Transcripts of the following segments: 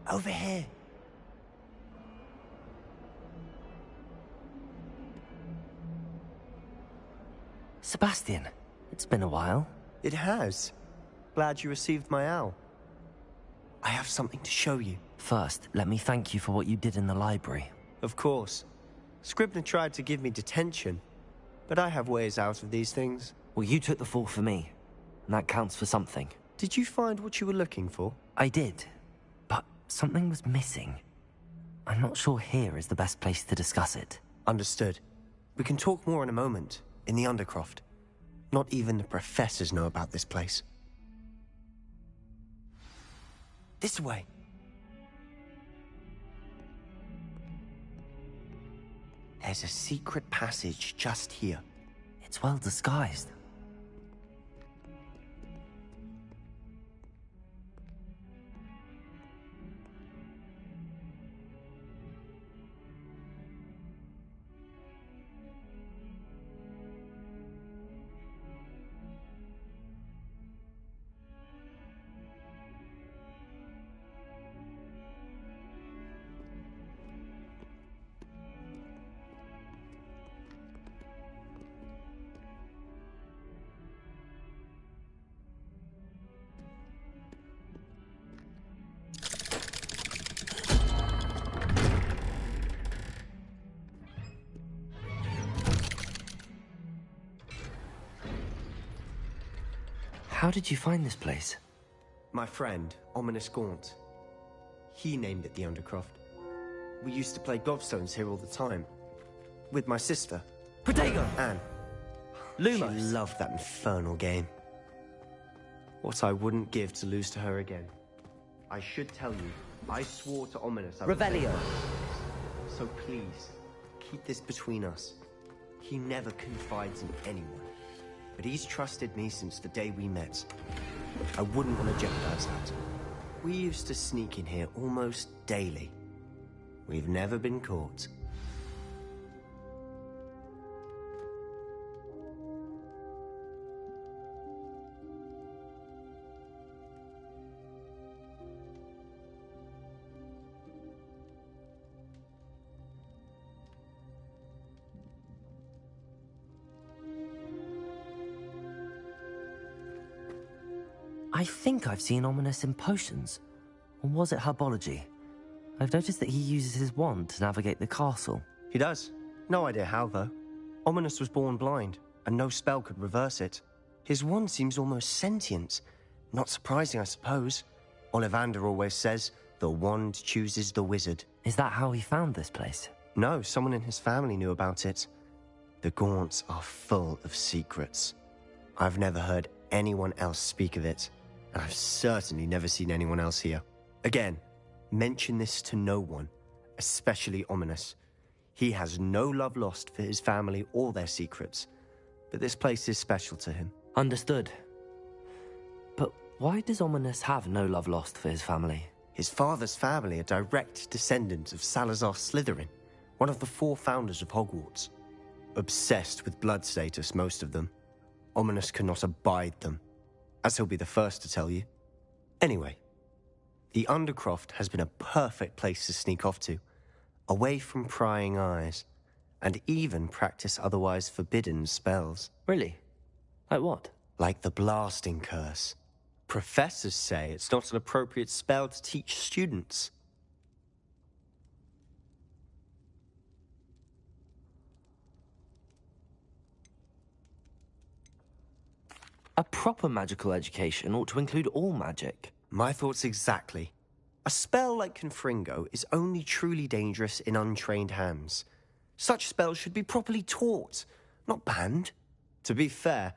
Over here. Sebastian, it's been a while. It has. Glad you received my owl. I have something to show you. First, let me thank you for what you did in the library. Of course. Scribner tried to give me detention, but I have ways out of these things. Well, you took the fall for me, and that counts for something. Did you find what you were looking for? I did, but something was missing. I'm not sure here is the best place to discuss it. Understood. We can talk more in a moment, in the Undercroft. Not even the professors know about this place. This way. There's a secret passage just here. It's well disguised. How did you find this place? My friend, Ominous Gaunt. He named it the Undercroft. We used to play gobstones here all the time. With my sister. Protego! Anne. Lumos! She loved that infernal game. What I wouldn't give to lose to her again. I should tell you, I swore to Ominous I would Revelio! So please, keep this between us. He never confides in anyone. But he's trusted me since the day we met. I wouldn't want to jeopardize that. We used to sneak in here almost daily. We've never been caught. I think I've seen Ominous in potions. Or was it herbology? I've noticed that he uses his wand to navigate the castle. He does. No idea how, though. Ominous was born blind, and no spell could reverse it. His wand seems almost sentient. Not surprising, I suppose. Ollivander always says, the wand chooses the wizard. Is that how he found this place? No, someone in his family knew about it. The Gaunts are full of secrets. I've never heard anyone else speak of it, and I've certainly never seen anyone else here. Again, mention this to no one, especially Ominous. He has no love lost for his family or their secrets, but this place is special to him. Understood. But why does Ominous have no love lost for his family? His father's family are direct descendants of Salazar Slytherin, one of the 4 founders of Hogwarts. Obsessed with blood status, most of them. Ominous cannot abide them, as he'll be the first to tell you. Anyway, the Undercroft has been a perfect place to sneak off to, away from prying eyes, and even practice otherwise forbidden spells. Really? Like what? Like the blasting curse. Professors say it's not an appropriate spell to teach students. A proper magical education ought to include all magic. My thoughts exactly. A spell like Confringo is only truly dangerous in untrained hands. Such spells should be properly taught, not banned. To be fair,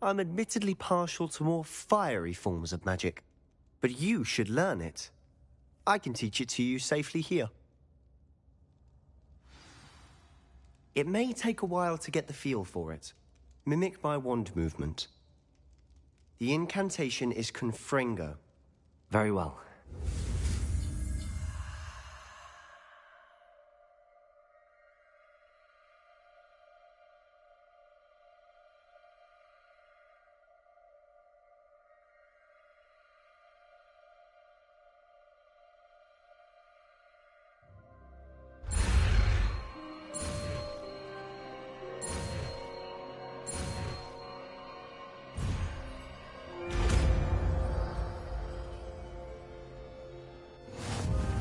I'm admittedly partial to more fiery forms of magic. But you should learn it. I can teach it to you safely here. It may take a while to get the feel for it. Mimic my wand movement. The incantation is Confringo. Very well.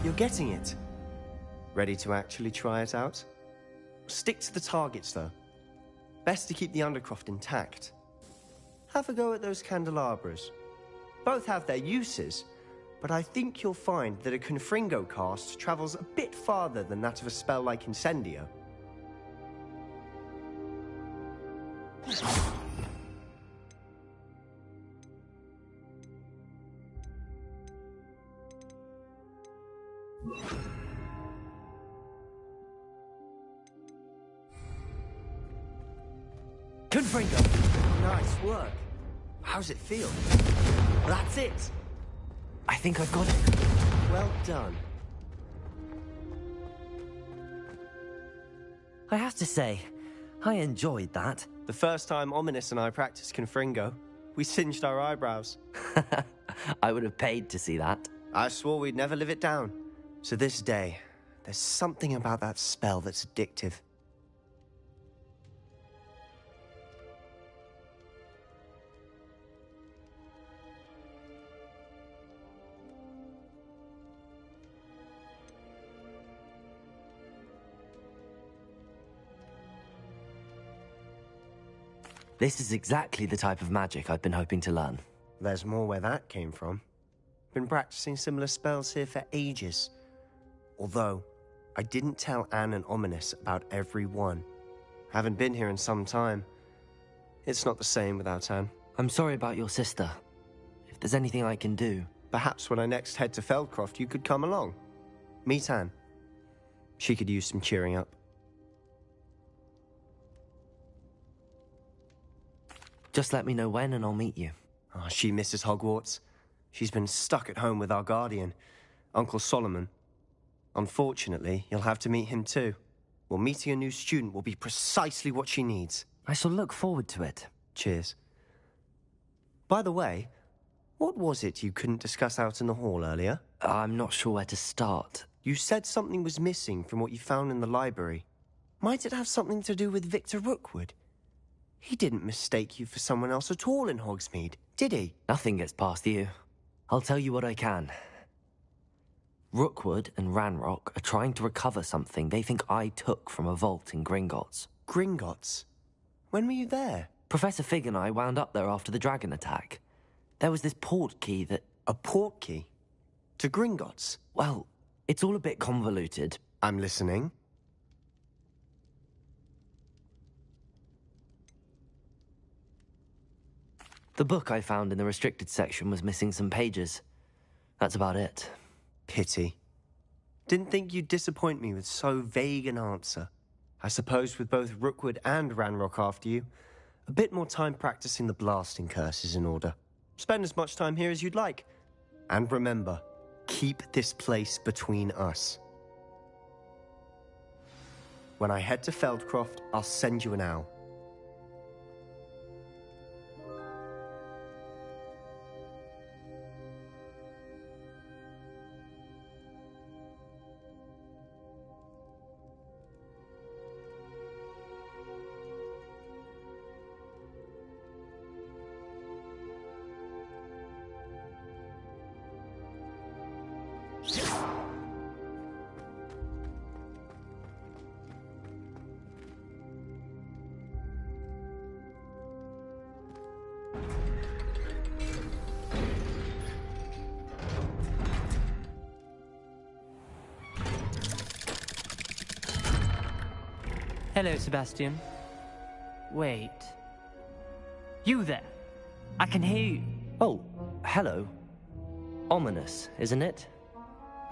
You're getting it. Ready to actually try it out? Stick to the targets, though. Best to keep the undercroft intact. Have a go at those candelabras. Both have their uses, but I think you'll find that a Confringo cast travels a bit farther than that of a spell like Incendio. Confringo! Nice work. How's it feel? That's it! I think I've got it. Well done. I have to say, I enjoyed that. The first time Ominous and I practiced Confringo, we singed our eyebrows. I would have paid to see that. I swore we'd never live it down. To this day, there's something about that spell that's addictive. This is exactly the type of magic I've been hoping to learn. There's more where that came from. Been practicing similar spells here for ages. Although, I didn't tell Anne and Ominous about every one. Haven't been here in some time. It's not the same without Anne. I'm sorry about your sister. If there's anything I can do... Perhaps when I next head to Feldcroft, you could come along. Meet Anne. She could use some cheering up. Just let me know when and I'll meet you. Oh, she misses Hogwarts. She's been stuck at home with our guardian, Uncle Solomon. Unfortunately, you'll have to meet him too. Well, meeting a new student will be precisely what she needs. I shall look forward to it. Cheers. By the way, what was it you couldn't discuss out in the hall earlier? I'm not sure where to start. You said something was missing from what you found in the library. Might it have something to do with Victor Rookwood? He didn't mistake you for someone else at all in Hogsmeade, did he? Nothing gets past you. I'll tell you what I can. Rookwood and Ranrock are trying to recover something they think I took from a vault in Gringotts. Gringotts? When were you there? Professor Fig and I wound up there after the dragon attack. There was this port key that... A port key? To Gringotts? Well, it's all a bit convoluted. I'm listening. The book I found in the restricted section was missing some pages. That's about it. Pity. Didn't think you'd disappoint me with so vague an answer. I suppose with both Rookwood and Ranrock after you, a bit more time practicing the blasting curse is in order. Spend as much time here as you'd like. And remember, keep this place between us. When I head to Feldcroft, I'll send you an owl. Hello, Sebastian. Wait. You there? I can hear you. Oh, hello. Ominous, isn't it?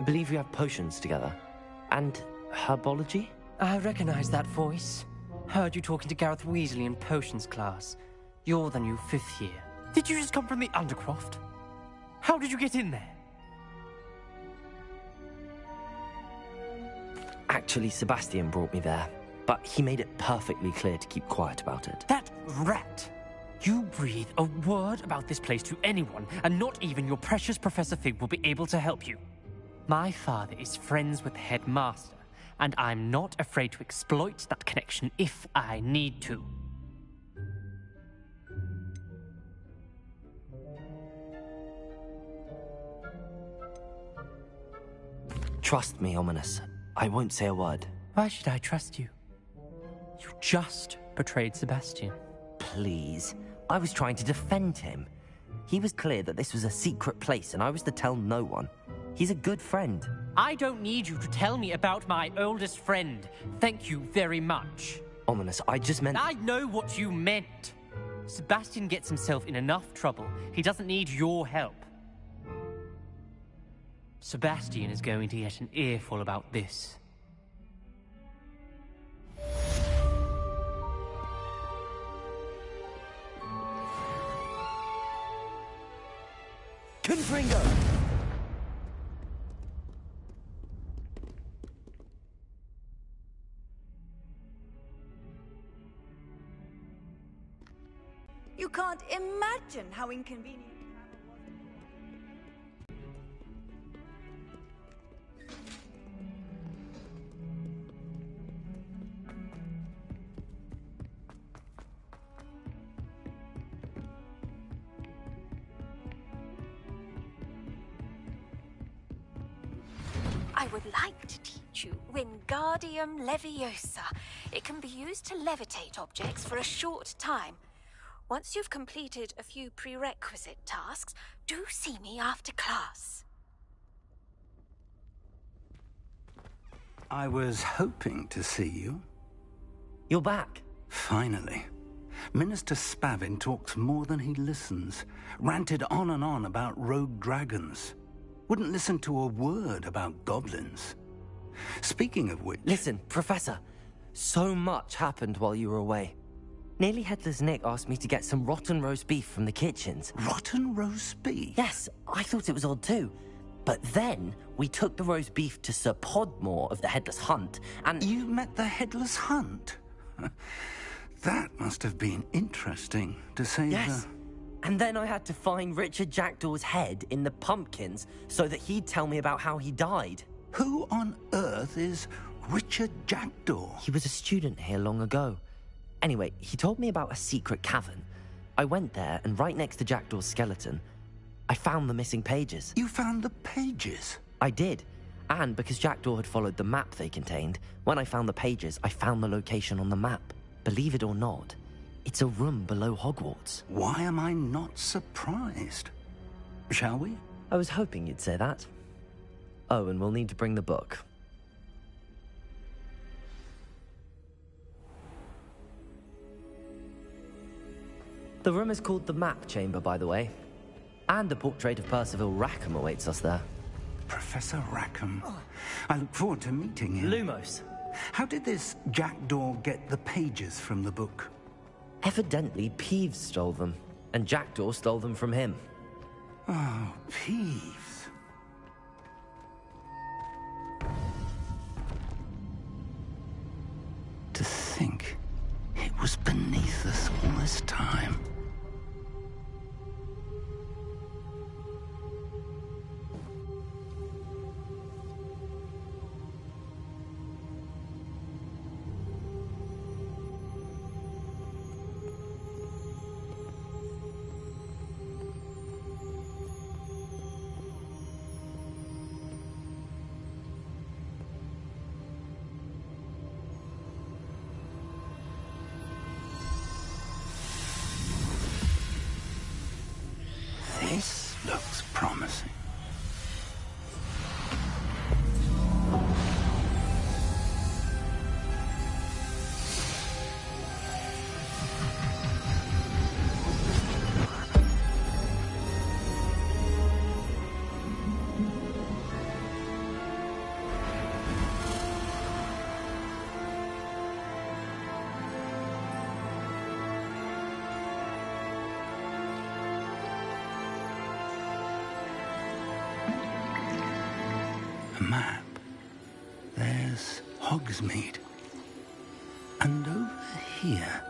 I believe we have potions together. And herbology? I recognize that voice. Heard you talking to Gareth Weasley in potions class. You're the new 5th year. Did you just come from the Undercroft? How did you get in there? Actually, Sebastian brought me there, but he made it perfectly clear to keep quiet about it. That rat! You breathe a word about this place to anyone, and not even your precious Professor Fig will be able to help you. My father is friends with the headmaster, and I'm not afraid to exploit that connection if I need to. Trust me, Ominous. I won't say a word. Why should I trust you? You just betrayed Sebastian. Please. I was trying to defend him. He was clear that this was a secret place and I was to tell no one. He's a good friend. I don't need you to tell me about my oldest friend. Thank you very much. Ominous, I just meant... I know what you meant. Sebastian gets himself in enough trouble. He doesn't need your help. Sebastian is going to get an earful about this. Confringo! You can't imagine how inconvenient. I would like to teach you Wingardium Leviosa. It can be used to levitate objects for a short time. Once you've completed a few prerequisite tasks, do see me after class. I was hoping to see you. You're back. Finally. Minister Spavin talks more than he listens. Ranted on and on about rogue dragons. Wouldn't listen to a word about goblins. Speaking of which... Listen, Professor. So much happened while you were away. Nearly Headless Nick asked me to get some rotten roast beef from the kitchens. Rotten roast beef? Yes, I thought it was odd too. But then, we took the roast beef to Sir Podmore of the Headless Hunt, and... You met the Headless Hunt? That must have been interesting, to say Yes. And then I had to find Richard Jackdaw's head in the pumpkins so that he'd tell me about how he died. Who on earth is Richard Jackdaw? He was a student here long ago. Anyway, he told me about a secret cavern. I went there, and right next to Jackdaw's skeleton, I found the missing pages. You found the pages? I did. And because Jackdaw had followed the map they contained, when I found the pages, I found the location on the map. Believe it or not, it's a room below Hogwarts. Why am I not surprised? Shall we? I was hoping you'd say that. Oh, and we'll need to bring the book. The room is called the Map Chamber, by the way. And a portrait of Percival Rackham awaits us there. Professor Rackham. I look forward to meeting him. Lumos. How did this Jackdaw get the pages from the book? Evidently, Peeves stole them, and Jackdaw stole them from him. Oh, Peeves. To think it was beneath us all this time. the map, there's Hogsmeade. And over here,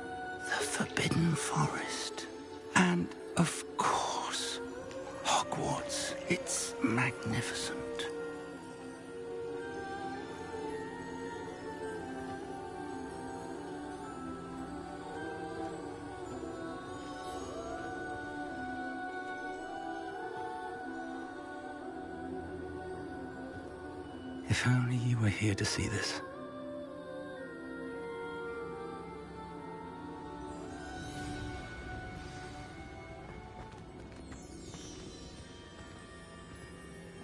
the Forbidden Forest. And, of course, Hogwarts. It's magnificent. If only you were here to see this.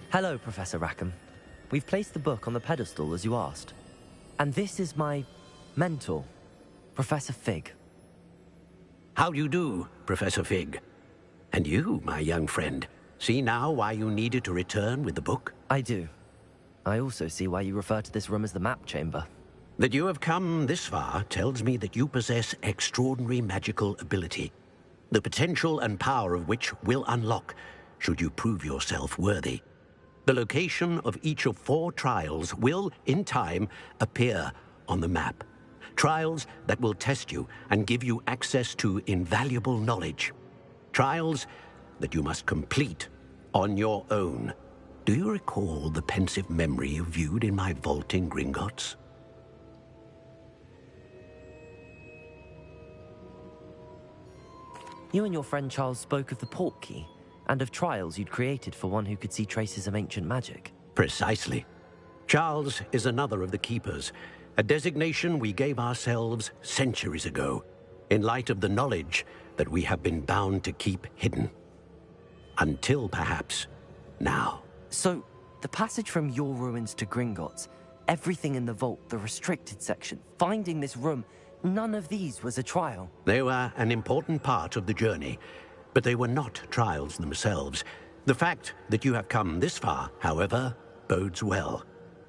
Hello, Professor Rackham. We've placed the book on the pedestal as you asked. And this is my mentor, Professor Fig. How do you do, Professor Fig? And you, my young friend, see now why you needed to return with the book? I do. I also see why you refer to this room as the map chamber. That you have come this far tells me that you possess extraordinary magical ability, the potential and power of which will unlock should you prove yourself worthy. The location of each of 4 trials will, in time, appear on the map. Trials that will test you and give you access to invaluable knowledge. Trials that you must complete on your own. Do you recall the pensive memory you viewed in my vault in Gringotts? You and your friend Charles spoke of the portkey, and of trials you'd created for one who could see traces of ancient magic. Precisely. Charles is another of the Keepers, a designation we gave ourselves centuries ago, in light of the knowledge that we have been bound to keep hidden. Until, perhaps, now. So, the passage from your ruins to Gringotts, everything in the vault, the restricted section, finding this room, none of these was a trial. They were an important part of the journey, but they were not trials themselves. The fact that you have come this far, however, bodes well.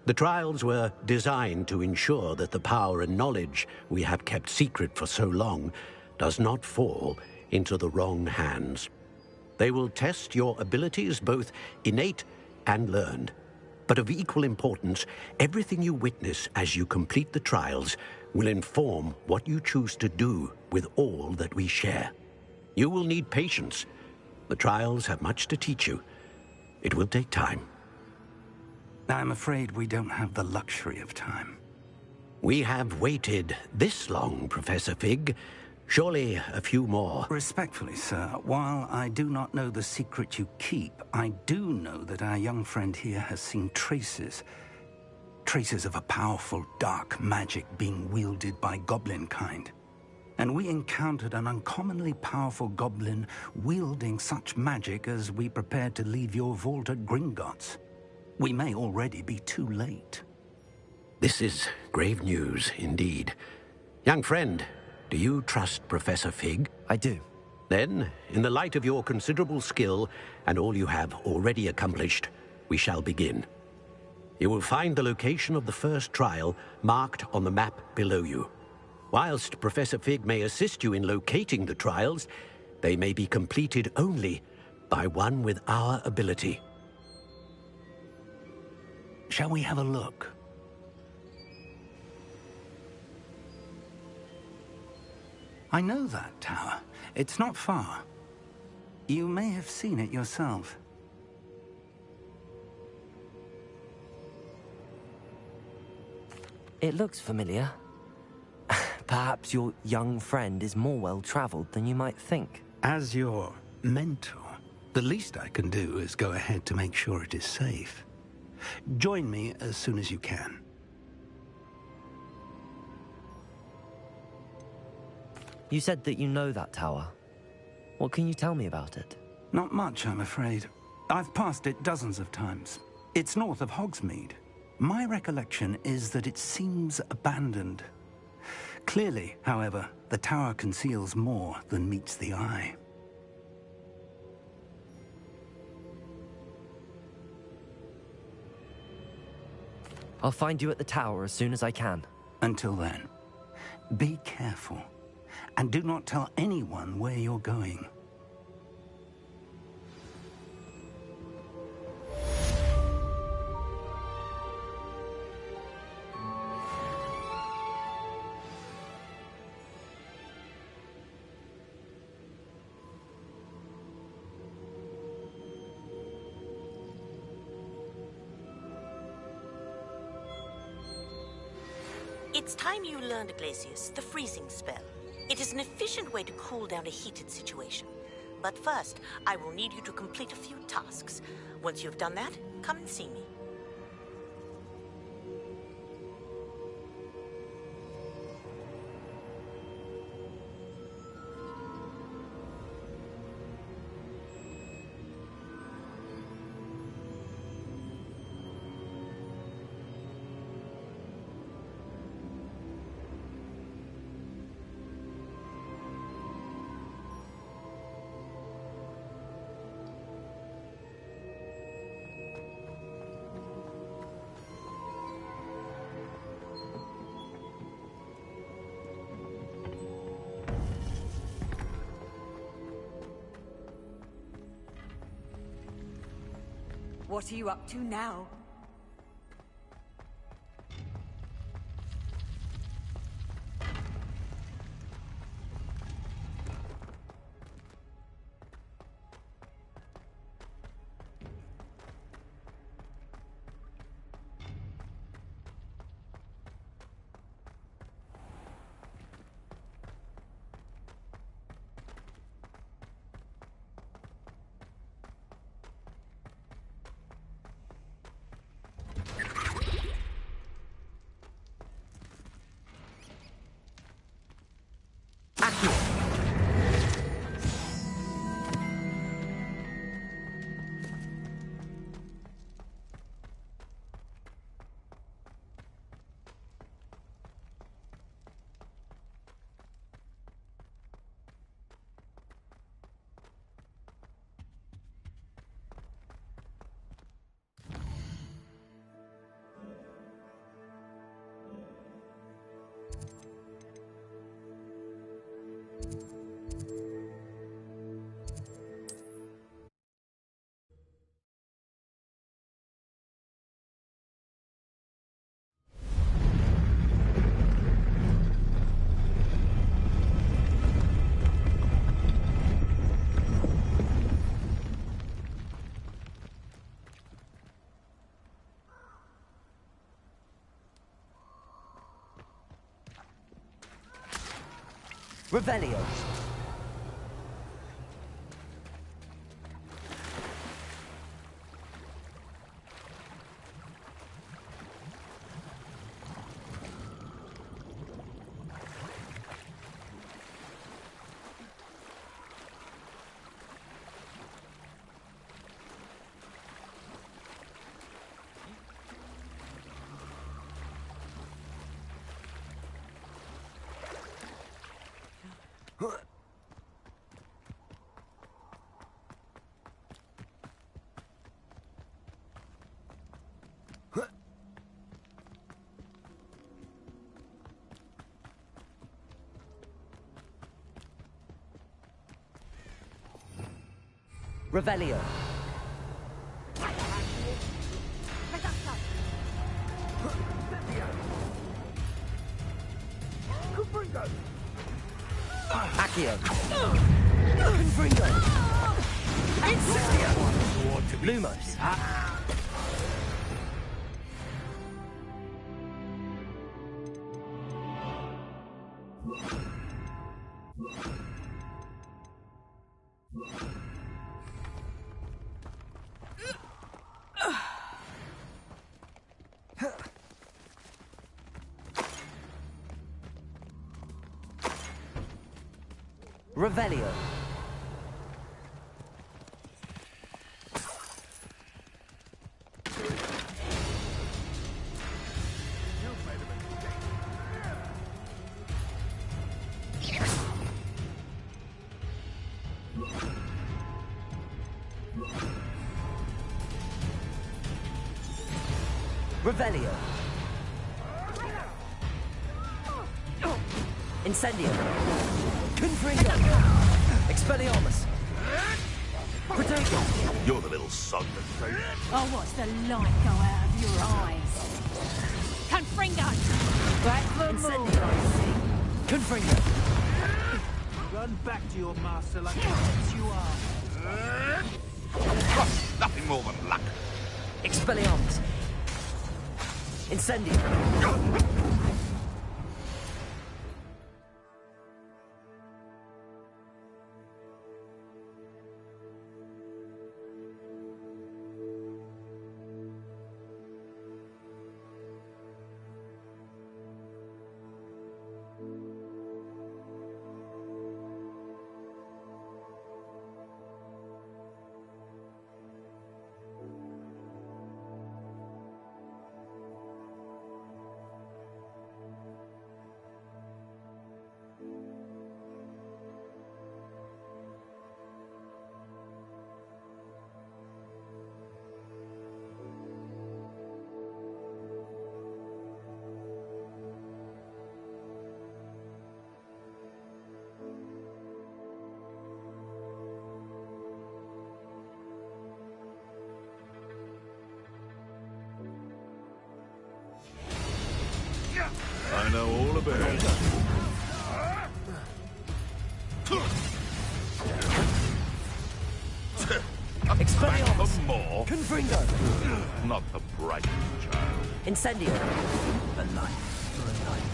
The trials were designed to ensure that the power and knowledge we have kept secret for so long does not fall into the wrong hands. They will test your abilities, both innate and learned. But of equal importance, everything you witness as you complete the trials will inform what you choose to do with all that we share. You will need patience. The trials have much to teach you. It will take time. I'm afraid we don't have the luxury of time. We have waited this long, Professor Fig. Surely a few more. Respectfully, sir, while I do not know the secret you keep, I do know that our young friend here has seen traces. Traces of a powerful dark magic being wielded by goblin kind. And we encountered an uncommonly powerful goblin wielding such magic as we prepared to leave your vault at Gringotts. We may already be too late. This is grave news indeed. Young friend, do you trust Professor Fig? I do. Then, in the light of your considerable skill and all you have already accomplished, we shall begin. You will find the location of the first trial marked on the map below you. Whilst Professor Fig may assist you in locating the trials, they may be completed only by one with our ability. Shall we have a look? I know that tower. It's not far. You may have seen it yourself. It looks familiar. Perhaps your young friend is more well-traveled than you might think. As your mentor, the least I can do is go ahead to make sure it is safe. Join me as soon as you can. You said that you know that tower. What can you tell me about it? Not much, I'm afraid. I've passed it dozens of times. It's north of Hogsmeade. My recollection is that it seems abandoned. Clearly, however, the tower conceals more than meets the eye. I'll find you at the tower as soon as I can. Until then, be careful, and do not tell anyone where you're going. It's time you learned, Glacius, the freezing spell. It is an efficient way to cool down a heated situation. But first, I will need you to complete a few tasks. Once you've done that, come and see me. What are you up to now? Revelio. Revelio. Accio. Confringo. Incendio. Lumos. Revelio. Revelio. Incendio. Confringo. Expelliarmus. Protego. You're the little sod that saved. Oh, watch the light go out of your eyes. Confringo! Back for Incendio. Confringo. Run back to your master like the pets you are. Nothing more than luck. Expelliarmus. Incendio. I know all about it. Expelliarmus! For more? Confringo! Not the bright child. Incendio! A life for a life.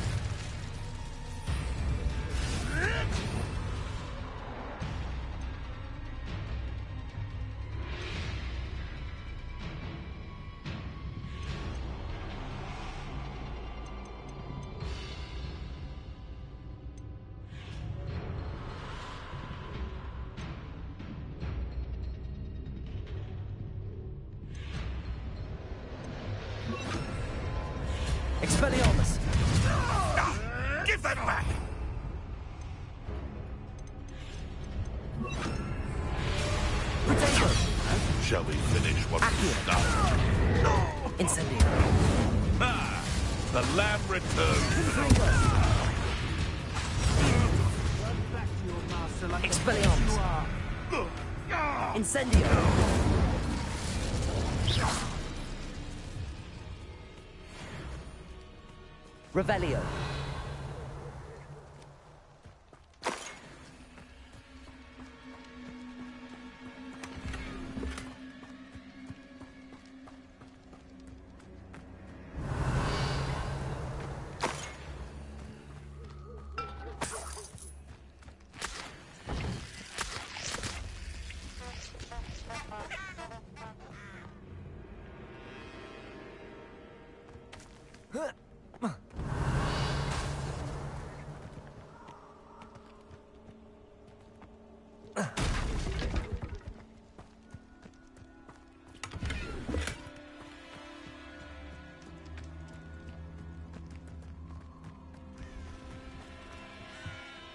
Expelliarmus! Give that back! Potato! Shall we finish what we started? Incendio! Ah, the lamb returns. Expelliarmus! Incendio! Revelio!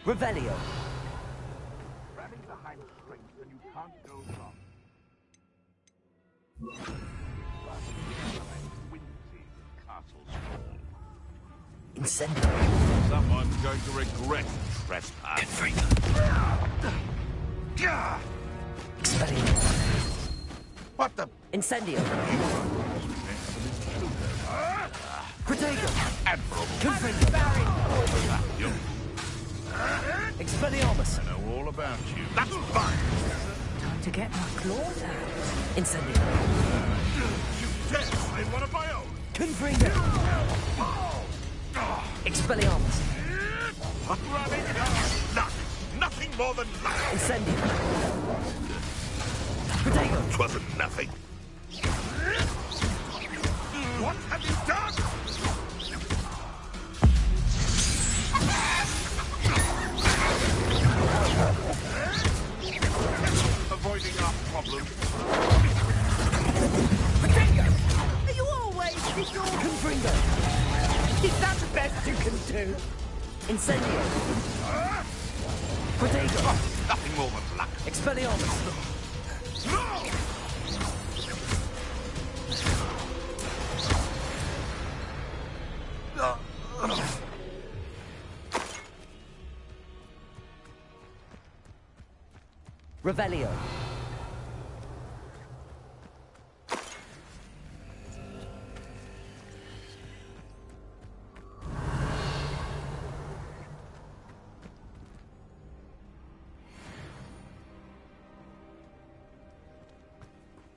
Revelio! Rally behind strength and you can't go wrong. Whimsy, castles fall. Incendio! Someone's going to regret trespass. Expelliarmus! What the? Incendio! Protego! Admirable. Confringo! You Expelliarmus! know all about you. That's fine. Time to get my claws out. Incendio! You dare slay one of my own. Confringo! Expelliarmus! Running luck. Nothing more than luck. Incendio! Protego! 'Twasn't nothing. What have you done? Avoiding our problem. Are you always this your Confringo! Is that the best you can do? Incendio! Protego! Nothing more than luck. Expelliarmus! Revelio!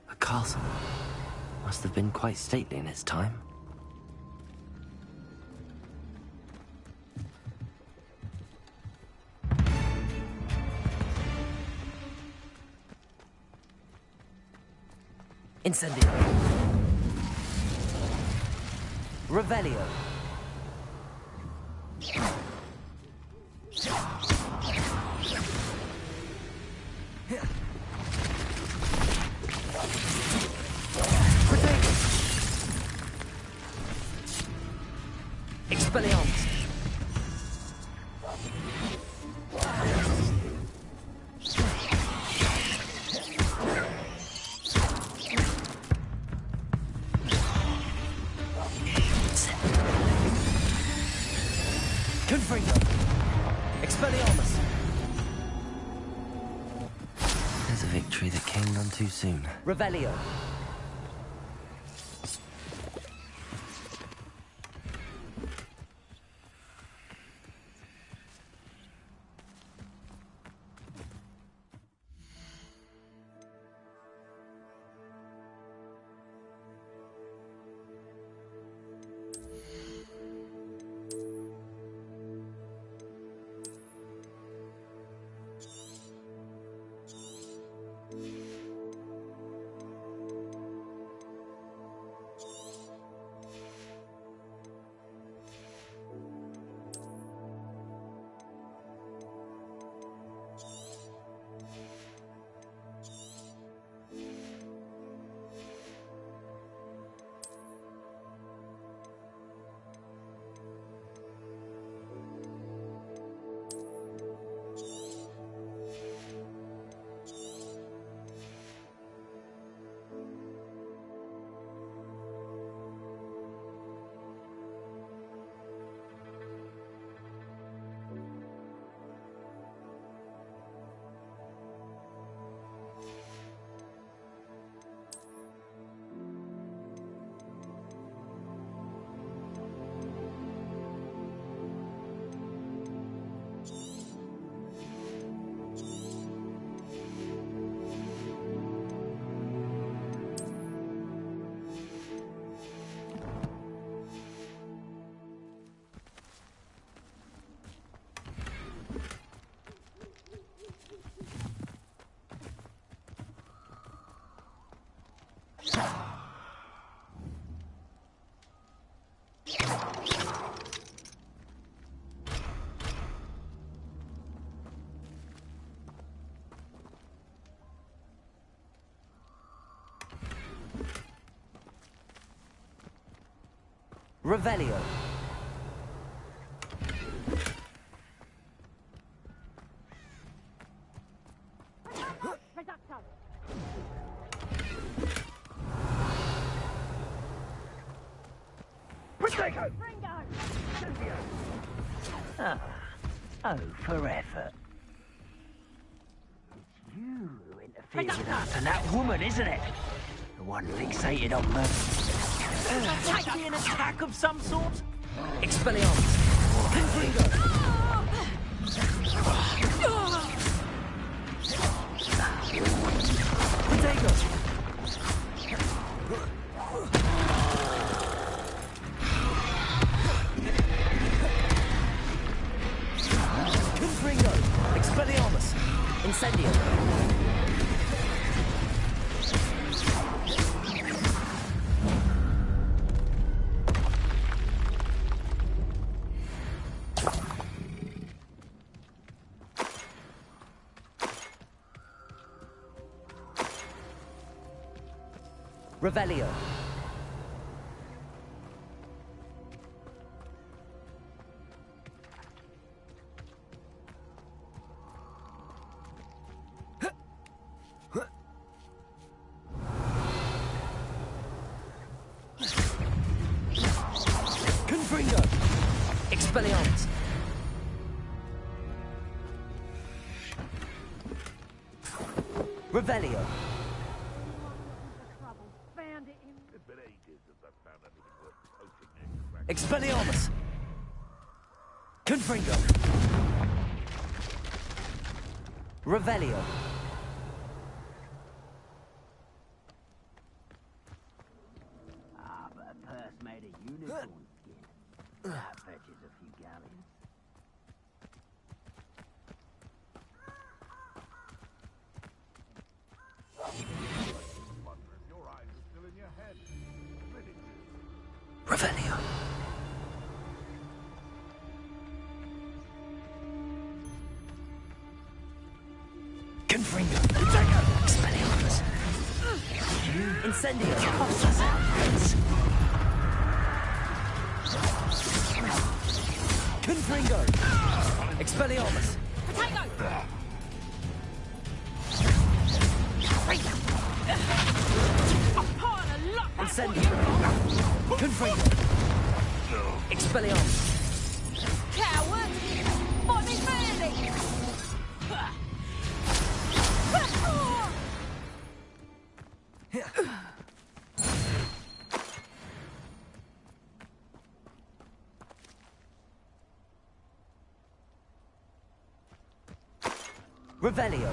The castle must have been quite stately in its time. Incendio! Revelio! Protego! Expelliarmus! Confringo! Expelliarmus! There's a victory that came none too soon. Revelio! Revelio. Oh, for effort. It's you who interfered with us and that woman, isn't it? The one fixated on murder. Might be an attack of some sort? Expelliarmus. Confringo. Potato. Confringo. Expelliarmus. Incendio. Revelio. Confringo. Expelliarmus. Revelio. Expelliarmus! Confringo! Revelio! Ah, but a purse made of unicorn skin. That fetches a few galleons. Revelio! Confringo! Expelliarmus! Incendio! Cost us our heads! Confringo! Expelliarmus! Potato! Incendio! Confringo! Expelliarmus! Coward! Fight me fairly! Revelio!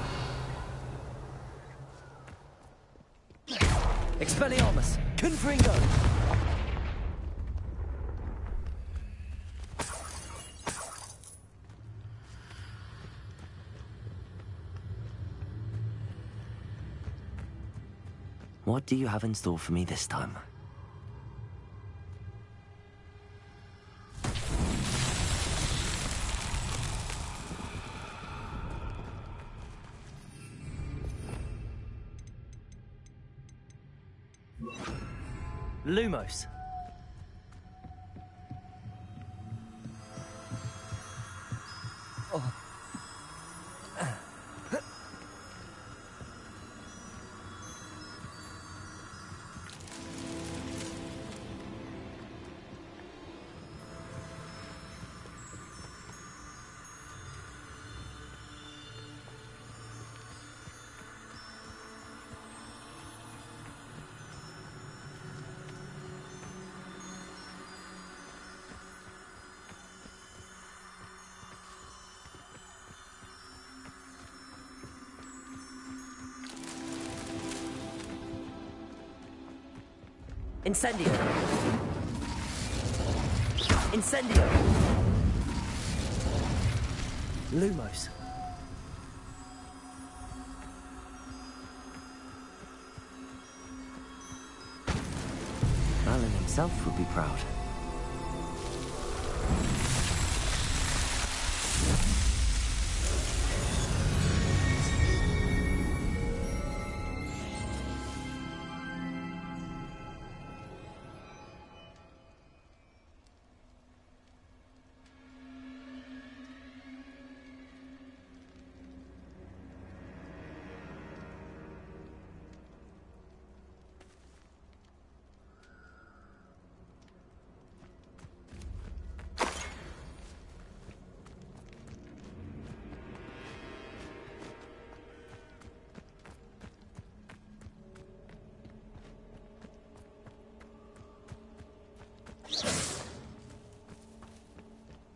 Expelliarmus! Confringo! What do you have in store for me this time? Lumos. Oh. Incendio! Incendio! Lumos. Merlin himself would be proud.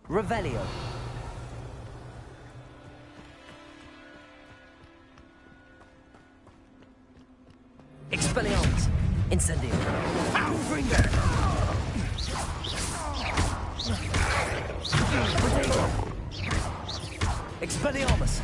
Revelio. Expelliarmus. Incendio. Confringo. Expelliarmus.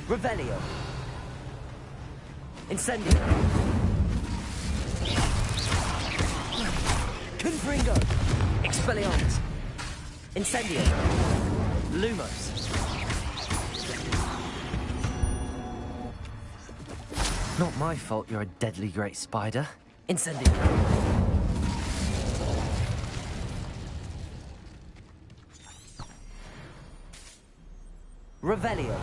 Revelio. Incendio. Confringo. Expelliarmus. Incendio. Lumos. Not my fault you're a deadly great spider. Incendio. Revelio.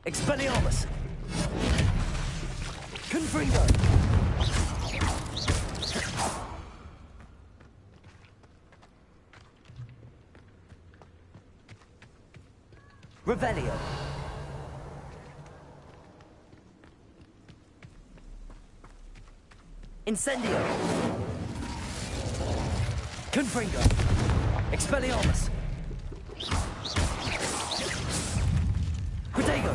Expelliarmus! Confringo! Revelio! Incendio! Confringo! Expelliarmus! Protego!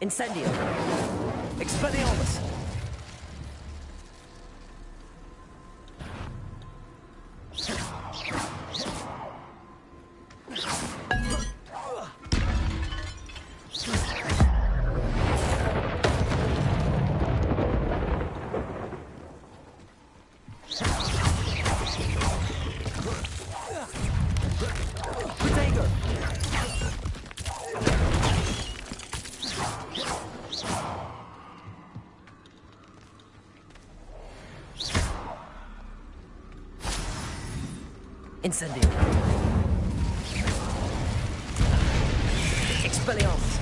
Incendio! Expelliarmus! Incendio. Expelliarmus.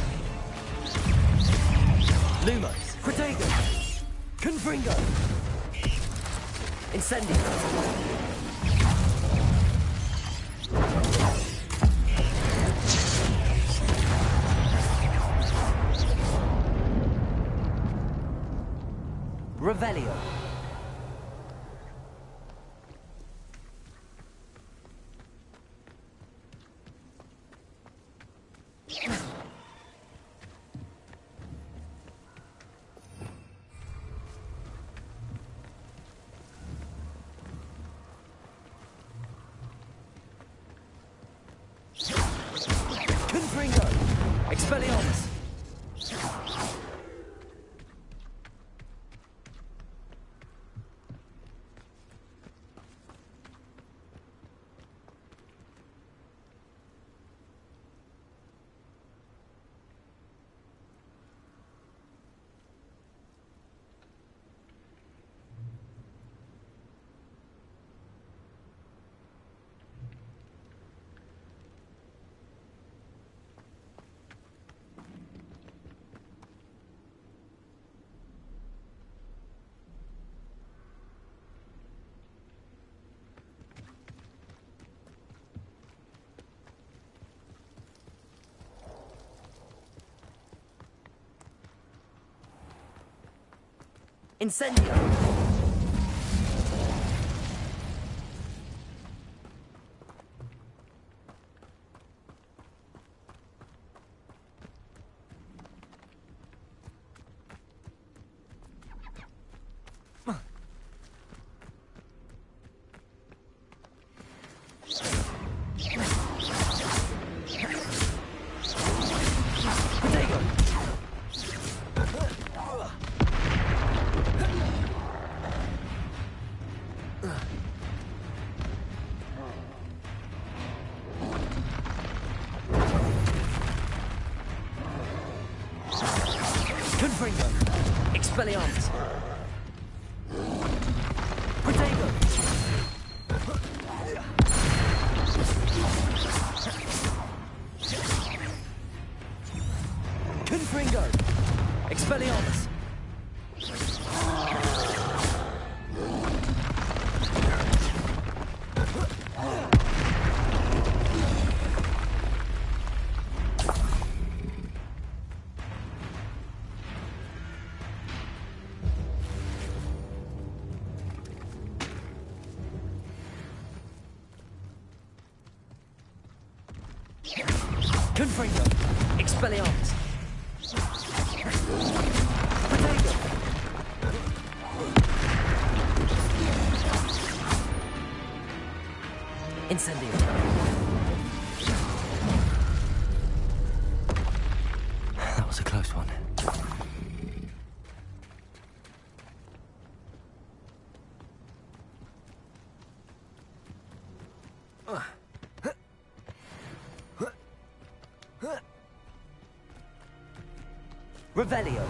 Lumos. Protego. Confringo. Incendio. Revelio. Confringo. Expelliarmus. Incendio. Expelliarmus! Protego! Confringo! Expelliarmus! Confringo! Expelliarmus! Protego! Incendio! That was a close one. Revelio.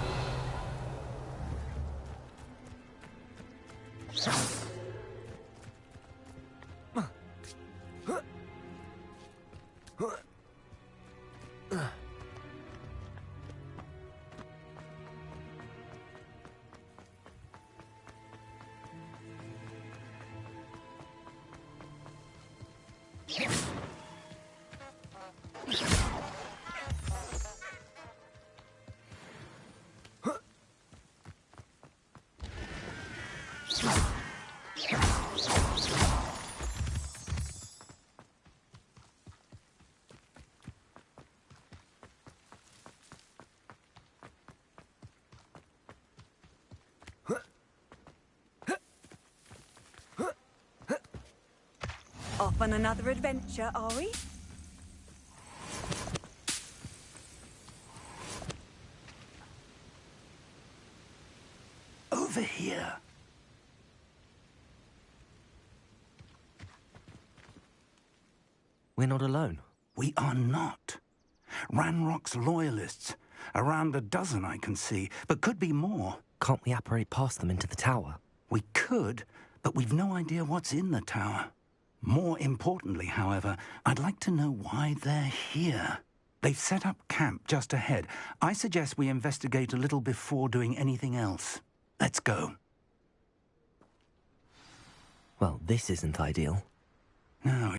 Off on another adventure, are we? Over here. We're not alone. We are not. Ranrock's loyalists. Around a dozen I can see, but could be more. Can't we apparate past them into the tower? We could, but we've no idea what's in the tower. More importantly, however, I'd like to know why they're here. They've set up camp just ahead. I suggest we investigate a little before doing anything else. Let's go. Well, this isn't ideal. No,